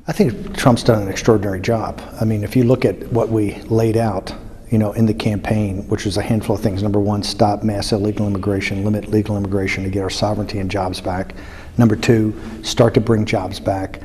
I think Trump's done an extraordinary job. I mean, if you look at what we laid out, in the campaign, which was a handful of things. Number one, stop mass illegal immigration, limit legal immigration to get our sovereignty and jobs back. Number two, start to bring jobs back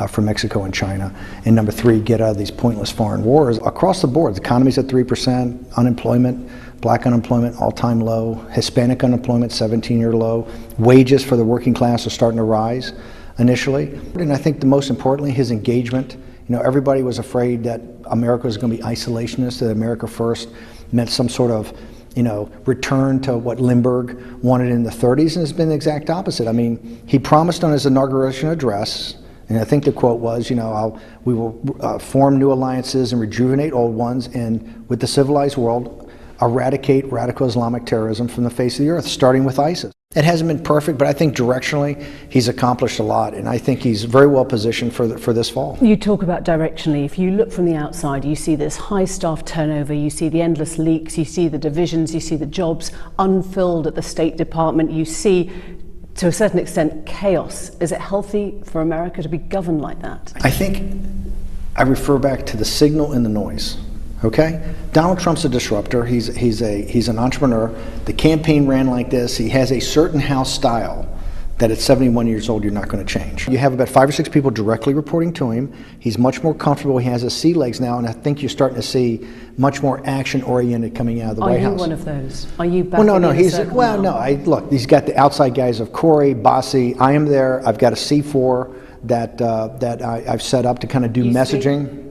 from Mexico and China. And number three, get out of these pointless foreign wars. Across the board, the economy's at 3%, unemployment, black unemployment, all-time low, Hispanic unemployment, 17-year low. Wages for the working class are starting to rise initially. And I think the most importantly, his engagement. Everybody was afraid that America was going to be isolationist, that America first meant some sort of, return to what Lindbergh wanted in the 30s, and it's been the exact opposite. I mean, he promised on his inauguration address, and I think the quote was, we will form new alliances and rejuvenate old ones, and with the civilized world, eradicate radical Islamic terrorism from the face of the earth, starting with ISIS. It hasn't been perfect, but I think directionally he's accomplished a lot, and I think he's very well positioned for this fall. You talk about directionally. If you look from the outside, you see this high staff turnover, you see the endless leaks, you see the divisions, you see the jobs unfilled at the State Department, you see, to a certain extent, chaos. Is it healthy for America to be governed like that? I think I refer back to the signal and the noise. Okay? Donald Trump's a disruptor. He's an entrepreneur. The campaign ran like this. He has a certain House style that at 71 years old you're not going to change. You have about 5 or 6 people directly reporting to him. He's much more comfortable. He has his sea legs now, and I think you're starting to see much more action-oriented coming out of the White House. Are you one of those? Are you back? Well, no. Look, he's got the outside guys of Corey, Bossie. I am there. I've got a C4 that I've set up to kind of do messaging.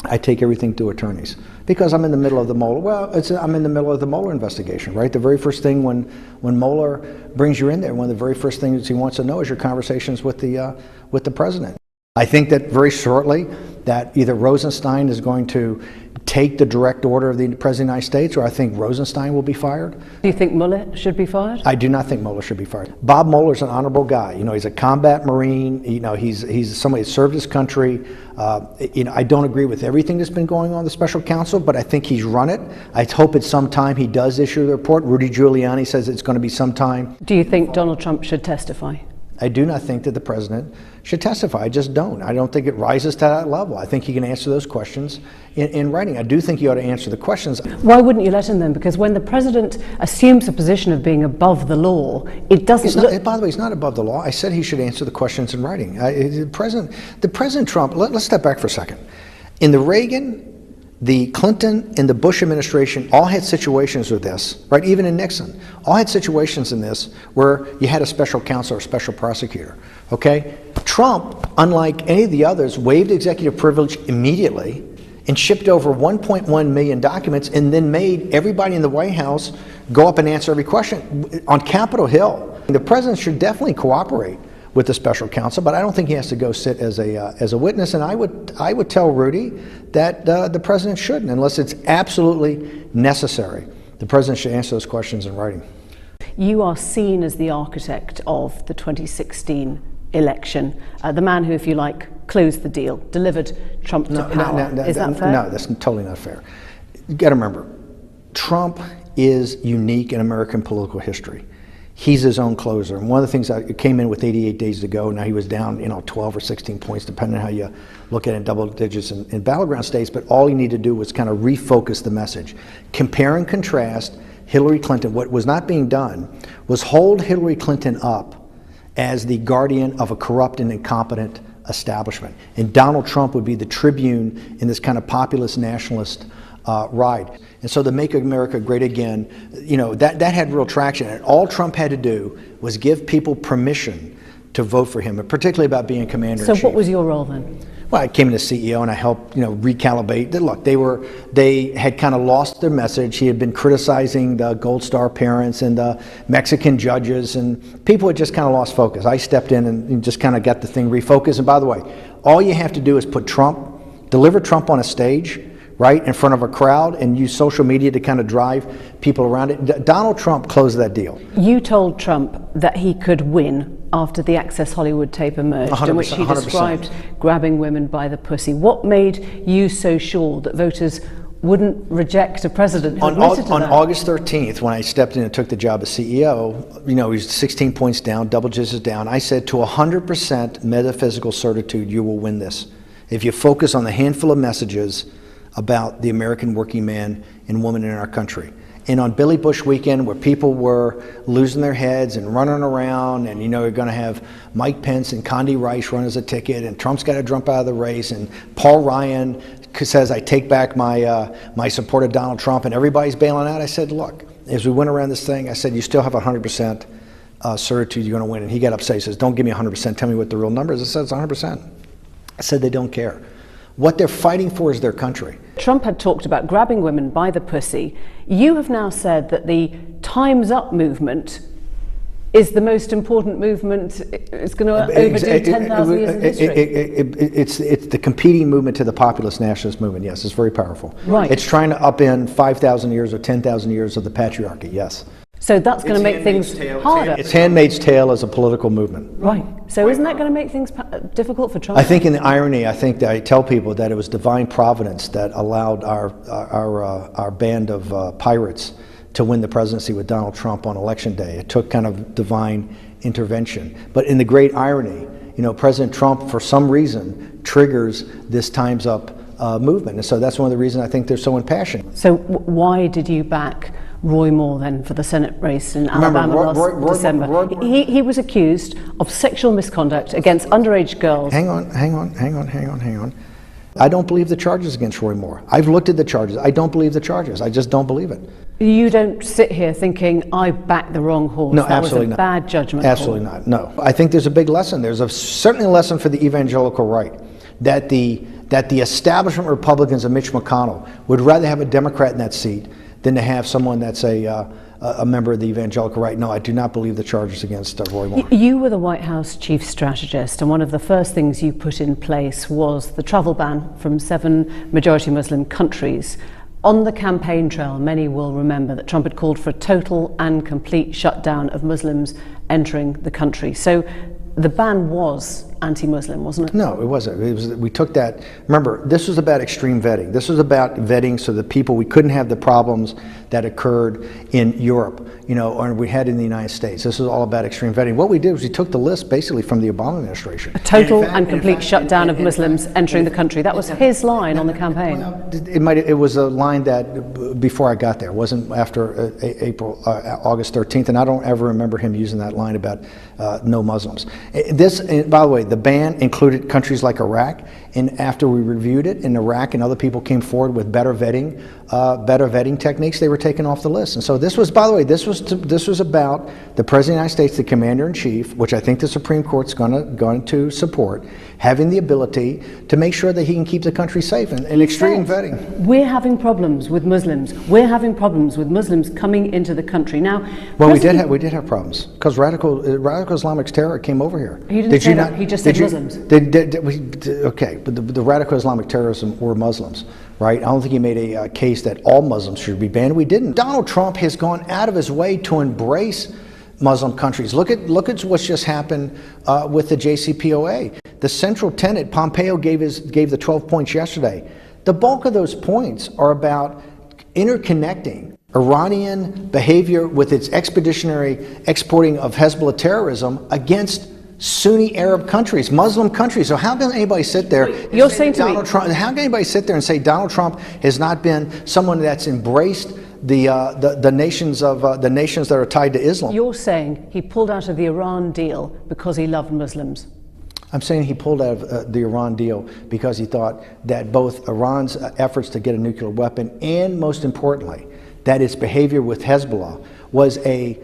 I take everything to attorneys because I'm in the middle of the Mueller. I'm in the middle of the Mueller investigation, right? The very first thing when Mueller brings you in there, one of the very first things he wants to know is your conversations with the president. I think that very shortly that either Rosenstein is going to take the direct order of the President of the United States, or I think Rosenstein will be fired. Do you think Mueller should be fired? I do not think Mueller should be fired. Bob Mueller's an honorable guy. He's a combat Marine. He's somebody that served his country. I don't agree with everything that's been going on in the special counsel, but I think he's run it. I hope at some time he does issue the report. Rudy Giuliani says it's going to be some time. Do you think Donald Trump should testify? I do not think that the president should testify. I just don't. I don't think it rises to that level. I think he can answer those questions in writing. I do think he ought to answer the questions. Why wouldn't you let him then? Because when the president assumes a position of being above the law, it doesn't look... By the way, he's not above the law. I said he should answer the questions in writing. The President Trump, let's step back for a second. In the Reagan, the Clinton and the Bush administration all had situations with this, right? Even in Nixon, all had situations in this where you had a special counsel or special prosecutor, okay? Trump, unlike any of the others, waived executive privilege immediately and shipped over 1.1 million documents and then made everybody in the White House go up and answer every question on Capitol Hill. The president should definitely cooperate with the special counsel, but I don't think he has to go sit as a witness. And I would tell Rudy that the president shouldn't, unless it's absolutely necessary. The president should answer those questions in writing. You are seen as the architect of the 2016 election, the man who, if you like, closed the deal, delivered Trump to power. Is that fair? No, that's totally not fair. You got to remember, Trump is unique in American political history. He's his own closer. And one of the things that came in with 88 days to go, now he was down 12 or 16 points, depending on how you look at it, in double digits in battleground states, but all he needed to do was kind of refocus the message. Compare and contrast Hillary Clinton. What was not being done was hold Hillary Clinton up as the guardian of a corrupt and incompetent establishment. And Donald Trump would be the tribune in this kind of populist nationalist ride. And so the Make America Great Again, that had real traction. And all Trump had to do was give people permission to vote for him, and particularly about being commander-in-chief. So what was your role then? Well, I came in as CEO and I helped, recalibrate. Look, they had kind of lost their message. He had been criticizing the Gold Star parents and the Mexican judges, and people had just kind of lost focus. I stepped in and just kind of got the thing refocused. And by the way, all you have to do is deliver Trump on a stage, right, in front of a crowd, and use social media to kind of drive people around it. Donald Trump closed that deal. You told Trump that he could win after the Access Hollywood tape emerged, in which he described 100%. grabbing women by the pussy. What made you so sure that voters wouldn't reject a president who On admitted to that. August 13th, when I stepped in and took the job as CEO, he was 16 points down, double digits down. I said, to 100% metaphysical certitude, you will win this. If you focus on the handful of messages about the American working man and woman in our country. And on Billy Bush weekend, where people were losing their heads and running around, and you're going to have Mike Pence and Condi Rice run as a ticket, and Trump's got to jump out of the race, and Paul Ryan says, I take back my support of Donald Trump, and everybody's bailing out. I said, look, as we went around this thing, I said, you still have 100% certitude you're going to win. And he got upset. He says, don't give me 100%. Tell me what the real number is. I said, it's 100%. I said, they don't care. What they're fighting for is their country. Trump had talked about grabbing women by the pussy. You have now said that the Time's Up movement is the most important movement. It's going to overdo 10,000 years of history. It's the competing movement to the populist nationalist movement. Yes, it's very powerful. Right. It's trying to upend 5,000 years or 10,000 years of the patriarchy. Yes. So that's going to make things harder. It's Handmaid's Tale as a political movement. Right. So isn't that going to make things difficult for Trump? I think in the irony, I think that I tell people that it was divine providence that allowed our band of pirates to win the presidency with Donald Trump on Election Day. It took kind of divine intervention. But in the great irony, President Trump, for some reason, triggers this Time's Up movement. And so that's one of the reasons I think they're so impassioned. So why did you back Roy Moore then for the Senate race in Alabama last December? He was accused of sexual misconduct against underage girls. Hang on. I don't believe the charges against Roy Moore. I've looked at the charges. I don't believe the charges. I just don't believe it. You don't sit here thinking, I backed the wrong horse. No, that absolutely was a not. bad judgment Absolutely call. not. No. I think there's a big lesson. There's certainly a lesson for the evangelical right that the establishment Republicans of Mitch McConnell would rather have a Democrat in that seat than to have someone that's a member of the evangelical right. No, I do not believe the charges against Roy Moore. You were the White House chief strategist, and one of the first things you put in place was the travel ban from 7 majority Muslim countries. On the campaign trail, many will remember that Trump had called for a total and complete shutdown of Muslims entering the country. So the ban was anti-Muslim, wasn't it? No, it wasn't. We took that. Remember, this was about extreme vetting. This was about vetting so that we couldn't have the problems that occurred in Europe, or we had in the United States. This was all about extreme vetting. What we did was we took the list basically from the Obama administration. A total and complete shutdown of Muslims entering the country. That was his line on the campaign. It was a line that before I got there. It wasn't after August 13th, and I don't ever remember him using that line about no Muslims. This, by the way, the ban included countries like Iraq, and after we reviewed it in Iraq and other people came forward with better vetting techniques, they were taken off the list. And so this was, by the way, this was about the President of the United States, the Commander-in-Chief, which I think the Supreme Court's going to support, having the ability to make sure that he can keep the country safe in extreme vetting. We're having problems with Muslims. We're having problems with Muslims coming into the country now. Well, we did have problems because radical Islamic terror came over here. He didn't say that. He just said Muslims. Okay, but the radical Islamic terrorism were Muslims, right? I don't think he made a case that all Muslims should be banned. We didn't. Donald Trump has gone out of his way to embrace Muslim countries. Look at what's just happened with the JCPOA. The central tenet, Pompeo gave the 12 points yesterday. The bulk of those points are about interconnecting Iranian behavior with its expeditionary exporting of Hezbollah terrorism against Sunni Arab countries, Muslim countries. So how can anybody sit there? You're saying to me, how can anybody sit there and say Donald Trump has not been someone that's embraced the nations that are tied to Islam? You're saying he pulled out of the Iran deal because he loved Muslims. I'm saying he pulled out of the Iran deal because he thought that both Iran's efforts to get a nuclear weapon and, most importantly, that its behavior with Hezbollah was a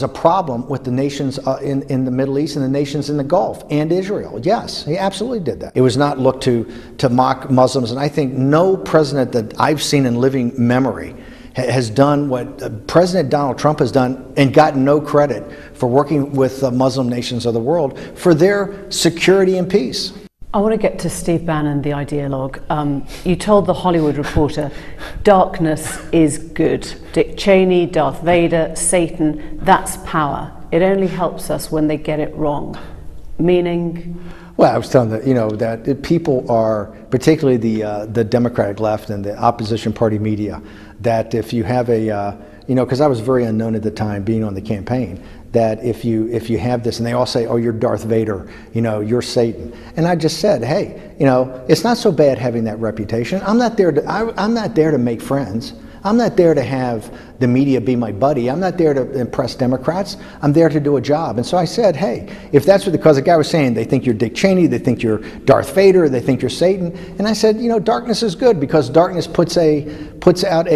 problem with the nations in the Middle East and the nations in the Gulf and Israel. Yes, he absolutely did that. It was not looked to mock Muslims, and I think no president that I've seen in living memory has done what President Donald Trump has done and gotten no credit for working with the Muslim nations of the world for their security and peace. I want to get to Steve Bannon, the ideologue. You told The Hollywood Reporter, darkness is good. Dick Cheney, Darth Vader, Satan, that's power. It only helps us when they get it wrong. Meaning? Well, I was telling that people are, particularly the Democratic left and the opposition party media, that if you have because I was very unknown at the time being on the campaign, that if you have this, and they all say, oh, you're Darth Vader, you're Satan. And I just said, hey, it's not so bad having that reputation. I'm not there to make friends. I'm not there to have the media be my buddy. I'm not there to impress Democrats. I'm there to do a job. And so I said, hey, if that's what, because the guy was saying, they think you're Dick Cheney, they think you're Darth Vader, they think you're Satan. And I said, darkness is good, because darkness puts out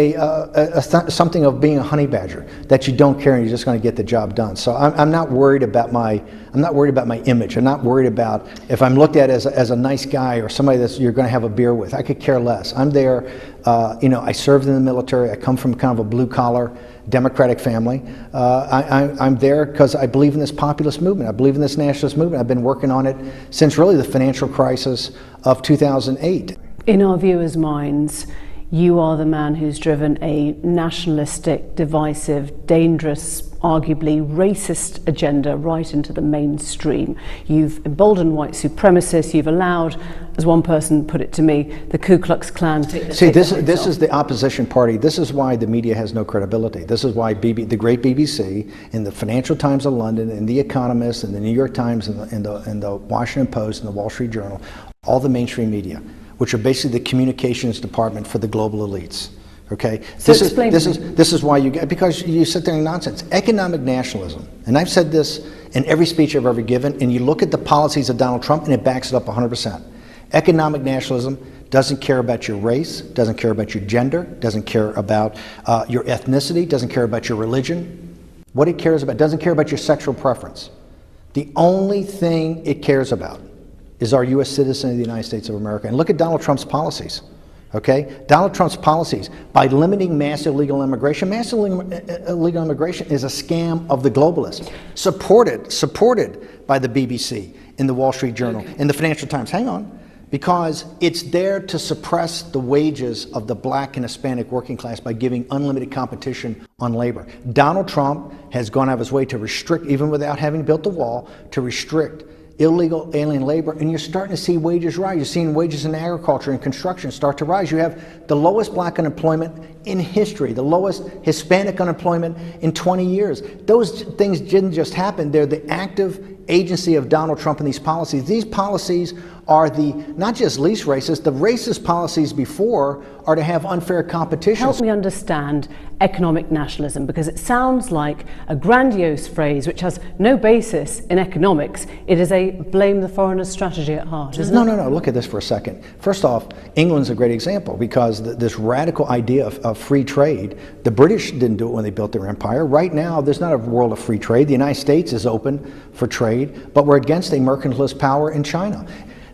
something of being a honey badger, that you don't care and you're just going to get the job done. So I'm not worried about my image. I'm not worried about if I'm looked at as a nice guy or somebody that you're going to have a beer with. I could care less. I'm there. I served in the military. I come from kind of a blue-collar Democratic family. I'm there because I believe in this populist movement. I believe in this nationalist movement. I've been working on it since really the financial crisis of 2008. In our viewers' minds, you are the man who's driven a nationalistic, divisive, dangerous, arguably racist agenda right into the mainstream. You've emboldened white supremacists. You've allowed, as one person put it to me, the Ku Klux Klan to see. This is the opposition party. This is why the media has no credibility. This is why the great BBC and the Financial Times of London and the Economist and the New York Times and the Washington Post and the Wall Street Journal, all the mainstream media, which are basically the communications department for the global elites. Okay, so this is why you get, because you sit there in nonsense. Economic nationalism, and I've said this in every speech I've ever given, and you look at the policies of Donald Trump and it backs it up 100%. Economic nationalism doesn't care about your race, doesn't care about your gender, doesn't care about your ethnicity, doesn't care about your religion. What it cares about, doesn't care about your sexual preference. The only thing it cares about is our U.S. citizen of the United States of America. And look at Donald Trump's policies. Okay, Donald Trump's policies by limiting mass illegal immigration. Mass illegal immigration is a scam of the globalists, supported by the BBC, in the Wall Street Journal, in the Financial Times. Hang on, because it's there to suppress the wages of the black and Hispanic working class by giving unlimited competition on labor. Donald Trump has gone out of his way to restrict, even without having built the wall, to restrict illegal alien labor, and you're starting to see wages rise. You're seeing wages in agriculture and construction start to rise. You have the lowest black unemployment in history, the lowest Hispanic unemployment in 20 years. Those things didn't just happen. They're the active agency of Donald Trump and these policies. These policies are the not just least racist, the racist policies before are to have unfair competition. Help me understand economic nationalism, because it sounds like a grandiose phrase which has no basis in economics. It is a blame the foreigner's strategy at heart, isn't it? No. Look at this for a second. First off, England's a great example, because this radical idea of free trade, the British didn't do it when they built their empire. Right now, there's not a world of free trade. The United States is open for trade, but we're against a mercantilist power in China.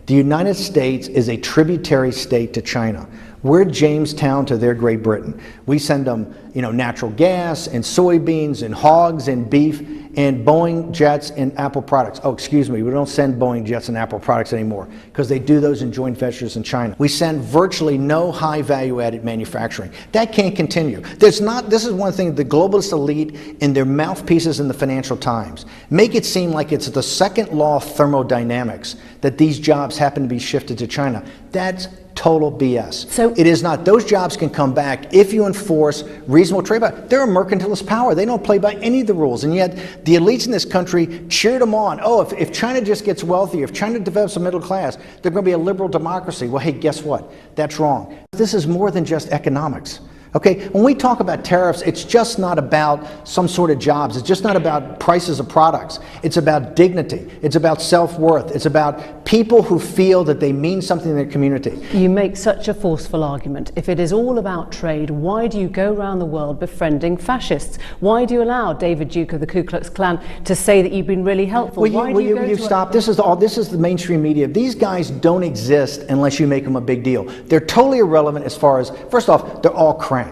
The United States is a tributary state to China. We're Jamestown to their Great Britain. We send them, natural gas and soybeans and hogs and beef and Boeing jets and Apple products. Oh, excuse me, we don't send Boeing jets and Apple products anymore, because they do those in joint ventures in China. We send virtually no high value-added manufacturing. That can't continue. This is one thing the globalist elite and their mouthpieces in the Financial Times make it seem like it's the second law of thermodynamics that these jobs happen to be shifted to China. That's total BS. So it is not. Those jobs can come back if you enforce reasonable trade. They're a mercantilist power. They don't play by any of the rules. And yet the elites in this country cheered them on. Oh, if China just gets wealthy, if China develops a middle class, they're going to be a liberal democracy. Well, hey, guess what? That's wrong. This is more than just economics. Okay, when we talk about tariffs, it's just not about some sort of jobs. It's just not about prices of products. It's about dignity. It's about self-worth. It's about people who feel that they mean something in their community. You make such a forceful argument. If it is all about trade, why do you go around the world befriending fascists? Why do you allow David Duke of the Ku Klux Klan to say that you've been really helpful? Will you stop? This is the mainstream media. These guys don't exist unless you make them a big deal. They're totally irrelevant as far as, first off, they're all cranks.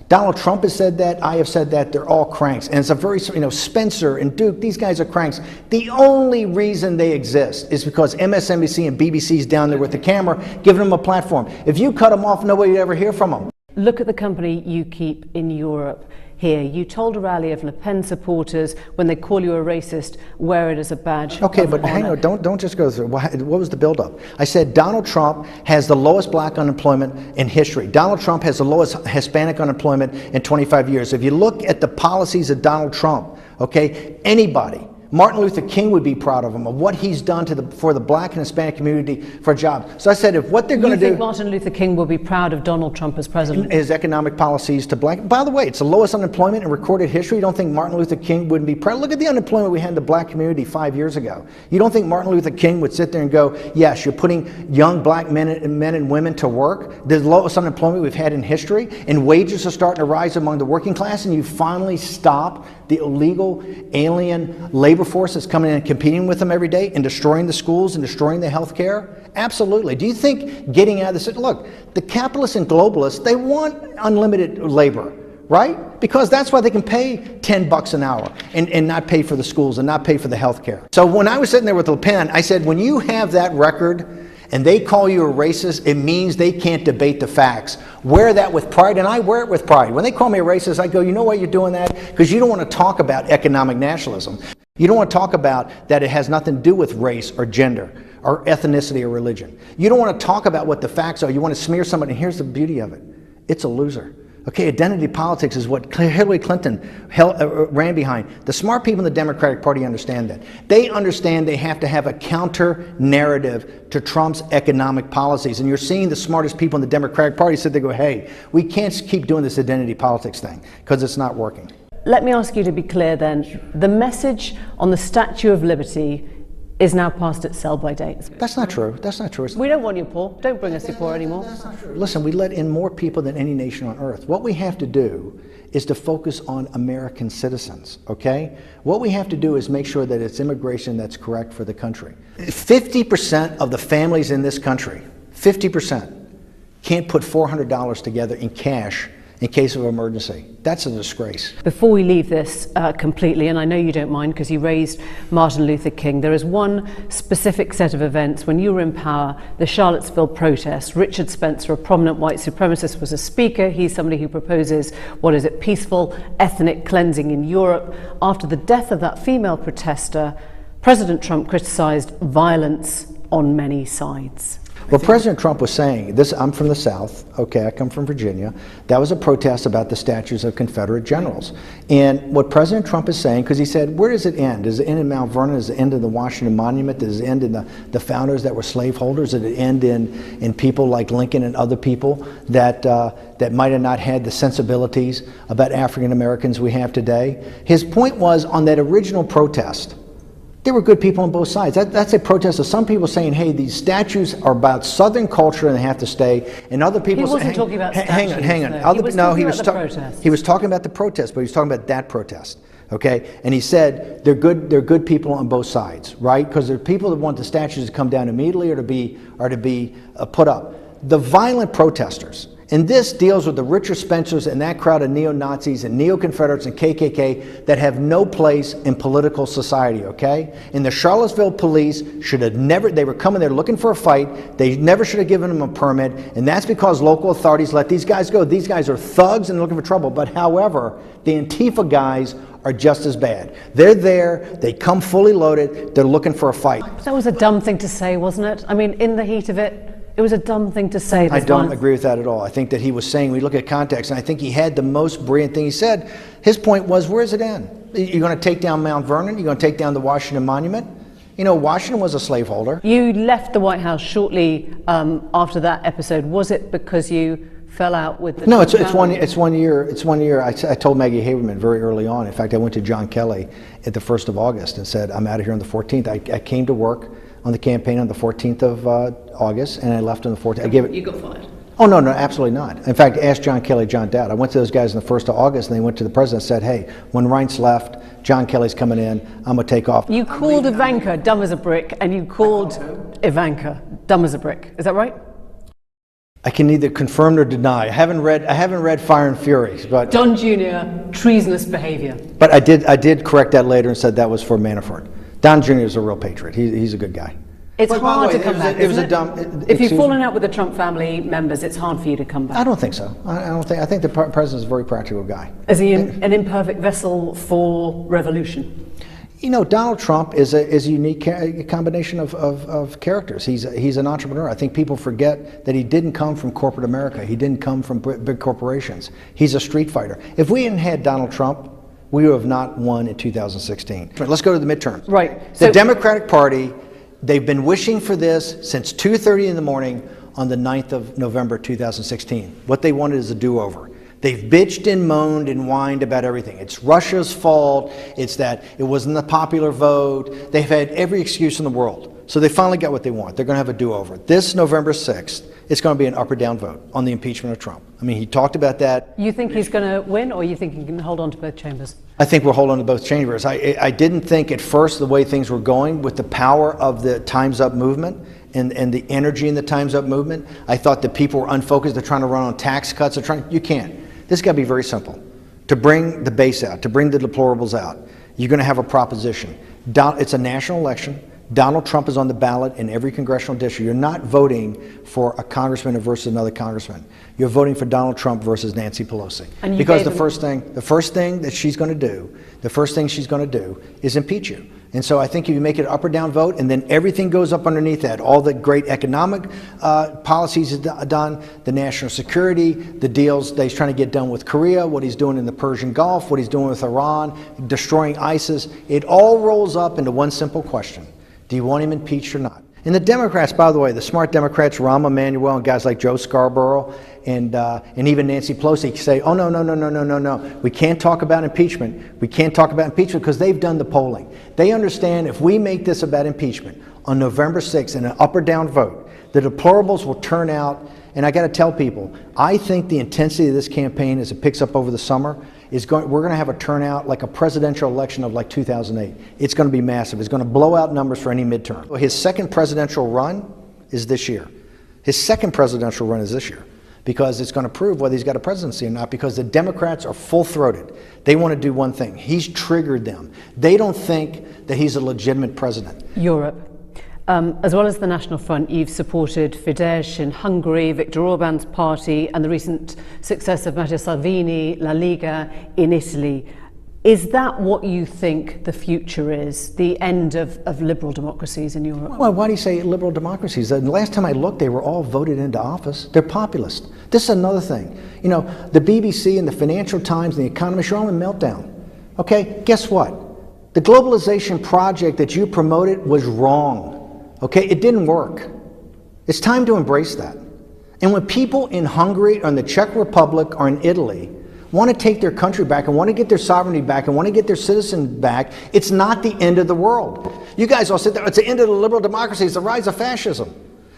Donald Trump has said that. I have said that. They're all cranks. And it's a very, Spencer and Duke, these guys are cranks. The only reason they exist is because MSNBC and BBC's down there with the camera, giving them a platform. If you cut them off, nobody would ever hear from them. Look at the company you keep in Europe here. You told a rally of Le Pen supporters, when they call you a racist, wear it as a badge Okay, of but hang honor. on, don't just go through. What was the buildup? I said Donald Trump has the lowest black unemployment in history. Donald Trump has the lowest Hispanic unemployment in 25 years. If you look at the policies of Donald Trump, okay, anybody, Martin Luther King would be proud of him, of what he's done for the black and Hispanic community for jobs. So I said, if what they're going to do... You think Martin Luther King will be proud of Donald Trump as president? His economic policies to black... By the way, it's the lowest unemployment in recorded history. You don't think Martin Luther King wouldn't be proud? Look at the unemployment we had in the black community 5 years ago. You don't think Martin Luther King would sit there and go, yes, you're putting young black men and women to work, the lowest unemployment we've had in history, and wages are starting to rise among the working class, and you finally stop the illegal alien labor force that's coming in and competing with them every day and destroying the schools and destroying the health care? Absolutely. Do you think getting out of this... Look, the capitalists and globalists, they want unlimited labor, right? Because that's why they can pay $10 an hour and not pay for the schools and not pay for the health care. So when I was sitting there with Le Pen, I said, when you have that record and they call you a racist, it means they can't debate the facts. Wear that with pride, and I wear it with pride. When they call me a racist, I go, you know why you're doing that? Because you don't want to talk about economic nationalism. You don't want to talk about that it has nothing to do with race or gender or ethnicity or religion. You don't want to talk about what the facts are. You want to smear somebody, and here's the beauty of it. It's a loser. Okay, identity politics is what Hillary Clinton ran behind. The smart people in the Democratic Party understand that. They understand they have to have a counter narrative to Trump's economic policies. And you're seeing the smartest people in the Democratic Party sit there and go, hey, we can't keep doing this identity politics thing because it's not working. Let me ask you to be clear then. The message on the Statue of Liberty is now past its sell-by date. That's not true. That's not true. We don't want you poor. Don't bring us you poor anymore. That's not true. Listen, we let in more people than any nation on earth. What we have to do is to focus on American citizens, okay? What we have to do is make sure that it's immigration that's correct for the country. 50% of the families in this country, 50%, can't put $400 together in cash in case of emergency. That's a disgrace. Before we leave this completely, and I know you don't mind because you raised Martin Luther King, there is one specific set of events when you were in power, the Charlottesville protests. Richard Spencer, a prominent white supremacist, was a speaker. He's somebody who proposes, peaceful ethnic cleansing in Europe. After the death of that female protester, President Trump criticized violence on many sides. Well, President Trump was saying, this, I'm from the South, okay, I come from Virginia. That was a protest about the statues of Confederate generals. And what President Trump is saying, because he said, where does it end? Does it end in Mount Vernon? Does it end in the Washington Monument? Does it end in the founders that were slaveholders? Does it end in people like Lincoln and other people that might have not had the sensibilities about African Americans we have today? His point was, on that original protest, there were good people on both sides. That's a protest of some people saying, hey, these statues are about Southern culture and they have to stay. And other people He wasn't talking about statues. Hang on. He was talking about the protest, but he was talking about that protest. Okay? And he said they're good people on both sides, right? Because there are people that want the statues to come down immediately or to be put up. The violent protesters, and this deals with the Richard Spencers and that crowd of neo-Nazis and neo-Confederates and KKK that have no place in political society, okay? And the Charlottesville police should have never, they were coming there looking for a fight, they never should have given them a permit, and that's because local authorities let these guys go. These guys are thugs and they're looking for trouble, but however, the Antifa guys are just as bad. They're there, they come fully loaded, they're looking for a fight. That was a dumb thing to say, wasn't it? I mean, in the heat of it, it was a dumb thing to say. I don't agree with that at all. I think that he was saying, we look at context, and I think he had the most brilliant thing he said. His point was, where does it end? You're going to take down Mount Vernon? You're going to take down the Washington Monument? You know, Washington was a slaveholder. You left the White House shortly after that episode. Was it because you fell out with the... No, it's 1 year. It's 1 year. I told Maggie Haberman very early on. In fact, I went to John Kelly at the 1st of August and said, I'm out of here on the 14th. I came to work on the campaign on the 14th of August, and I left on the 14th. You got fired? Oh, no, absolutely not. In fact, ask John Kelly, John Dowd. I went to those guys on the 1st of August, and they went to the president and said, hey, when Reince left, John Kelly's coming in, I'm going to take off. You called Ivanka dumb as a brick, and you called Ivanka dumb as a brick. Is that right? I can neither confirm nor deny. I haven't read Fire and Fury, but Don Jr., treasonous behavior. But I did correct that later and said that was for Manafort. Don Jr. is a real patriot. He's a good guy. It's But by the hard way, to come back, it was isn't a it? dumb. If you've excuse fallen me? out with the Trump family members, it's hard for you to come back. I don't think so. I don't think. I think the president's a very practical guy. Is he an imperfect vessel for revolution? You know, Donald Trump is a unique combination of characters. He's an entrepreneur. I think people forget that he didn't come from corporate America. He didn't come from big corporations. He's a street fighter. If we hadn't had Donald Trump, we would have not won in 2016. Let's go to the midterms. Right. The Democratic Party, they've been wishing for this since 2:30 in the morning on the 9th of November 2016. What they wanted is a do-over. They've bitched and moaned and whined about everything. It's Russia's fault. It's that it wasn't the popular vote. They've had every excuse in the world. So they finally got what they want. They're going to have a do-over. This November 6th, it's going to be an up or down vote on the impeachment of Trump. I mean, he talked about that. You think he's going to win, or you think he can hold on to both chambers? I think we'll hold on to both chambers. I didn't think at first the way things were going with the power of the Time's Up movement and the energy in the Time's Up movement, I thought that people were unfocused. They're trying to run on tax cuts. You can't. This has got to be very simple. To bring the base out, to bring the deplorables out, you're going to have a proposition. It's a national election. Donald Trump is on the ballot in every congressional district. You're not voting for a congressman versus another congressman. You're voting for Donald Trump versus Nancy Pelosi. Because the first thing that she's going to do, is impeach you. And so I think if you make it an up or down vote, and then everything goes up underneath that, all the great economic policies done, the national security, the deals that he's trying to get done with Korea, what he's doing in the Persian Gulf, what he's doing with Iran, destroying ISIS, it all rolls up into one simple question. Do you want him impeached or not? And the Democrats, by the way, the smart Democrats, Rahm Emanuel and guys like Joe Scarborough and even Nancy Pelosi say, oh, no. We can't talk about impeachment. We can't talk about impeachment because they've done the polling. They understand if we make this about impeachment on November 6th in an up or down vote, the deplorables will turn out. And I got to tell people, I think the intensity of this campaign as it picks up over the summer we're going to have a turnout like a presidential election of like 2008. It's going to be massive. It's going to blow out numbers for any midterm. His second presidential run is this year. Because it's going to prove whether he's got a presidency or not, because the Democrats are full-throated. They want to do one thing. He's triggered them. They don't think that he's a legitimate president. Europe. As well as the National Front, you've supported Fidesz in Hungary, Viktor Orban's party, and the recent success of Matteo Salvini, La Liga in Italy. Is that what you think the future is, the end of liberal democracies in Europe? Well, why do you say liberal democracies? The last time I looked, they were all voted into office. They're populist. This is another thing. You know, the BBC and the Financial Times and the Economist are all in meltdown. Okay, guess what? The globalization project that you promoted was wrong. Okay, it didn't work. It's time to embrace that. And when people in Hungary or in the Czech Republic or in Italy want to take their country back and want to get their sovereignty back and want to get their citizens back, it's not the end of the world. You guys all sit there, it's the end of the liberal democracy, it's the rise of fascism.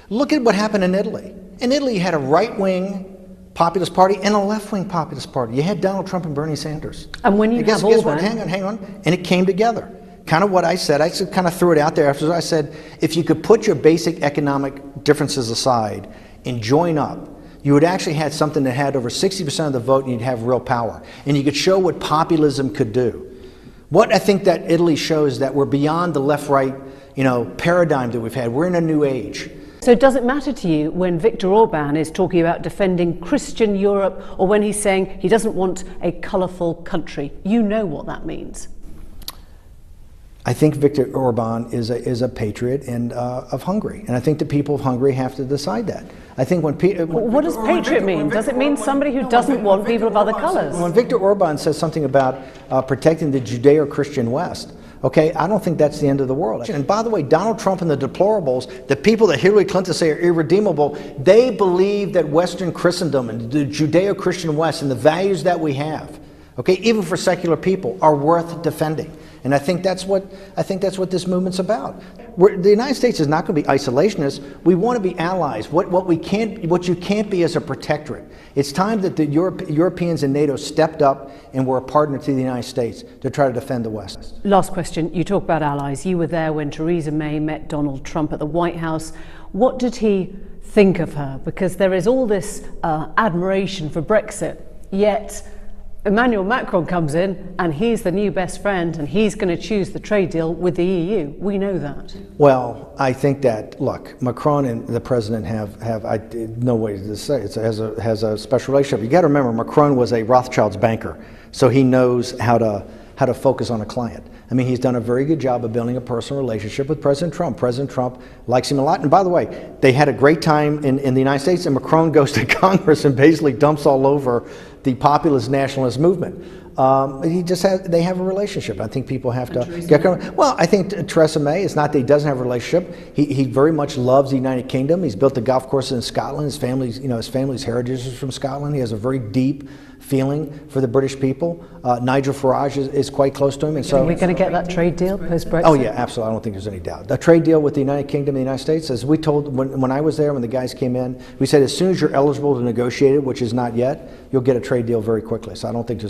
Look at what happened in Italy. In Italy, you had a right-wing populist party and a left-wing populist party. You had Donald Trump and Bernie Sanders. And when you guess what? Hang on. And it came together. Kind of what I said. I kind of threw it out there after I said, if you could put your basic economic differences aside and join up, you would actually have something that had over 60% of the vote and you'd have real power. And you could show what populism could do. What I think that Italy shows that we're beyond the left-right, paradigm that we've had. We're in a new age. So does it matter to you when Viktor Orban is talking about defending Christian Europe, or when he's saying he doesn't want a colourful country? You know what that means. I think Viktor Orban is a patriot of Hungary, and I think the people of Hungary have to decide that. I think when what does patriot mean? Does it mean somebody who doesn't want people of other colours? When Viktor Orban says something about protecting the Judeo-Christian West, okay, I don't think that's the end of the world. And by the way, Donald Trump and the deplorables, the people that Hillary Clinton say are irredeemable, they believe that Western Christendom and the Judeo-Christian West and the values that we have, okay, even for secular people, are worth defending. And I think that's what this movement's about. The United States is not going to be isolationist. We want to be allies. What you can't be is a protectorate. It's time that the Europeans and NATO stepped up and were a partner to the United States to try to defend the West. Last question. You talk about allies. You were there when Theresa May met Donald Trump at the White House. What did he think of her? Because there is all this admiration for Brexit, yet Emmanuel Macron comes in and he's the new best friend and he's going to choose the trade deal with the EU. We know that. Well, I think that, look, Macron and the president have no way to say it, has a special relationship. You got to remember, Macron was a Rothschild's banker, so he knows how to focus on a client. I mean, he's done a very good job of building a personal relationship with President Trump. President Trump likes him a lot. And by the way, they had a great time in the United States, and Macron goes to Congress and basically dumps all over the populist nationalist movement. They have a relationship. I think people have to get going. Well, I think Theresa May, it's not that he doesn't have a relationship. He very much loves the United Kingdom. He's built the golf courses in Scotland. His family's heritage is from Scotland. He has a very deep feeling for the British people. Nigel Farage is quite close to him, and so are we going to get that trade deal post-Brexit? Oh yeah, absolutely. I don't think there's any doubt. The trade deal with the United Kingdom and the United States, as we told when I was there, when the guys came in, we said as soon as you're eligible to negotiate it, which is not yet, you'll get a trade deal very quickly. So I don't think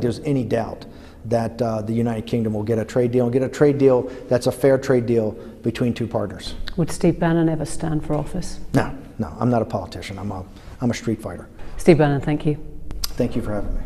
there's any doubt that the United Kingdom will get a trade deal and get a trade deal that's a fair trade deal between two partners. Would Steve Bannon ever stand for office? No, I'm not a politician. I'm a street fighter. Steve Bannon, thank you. Thank you for having me.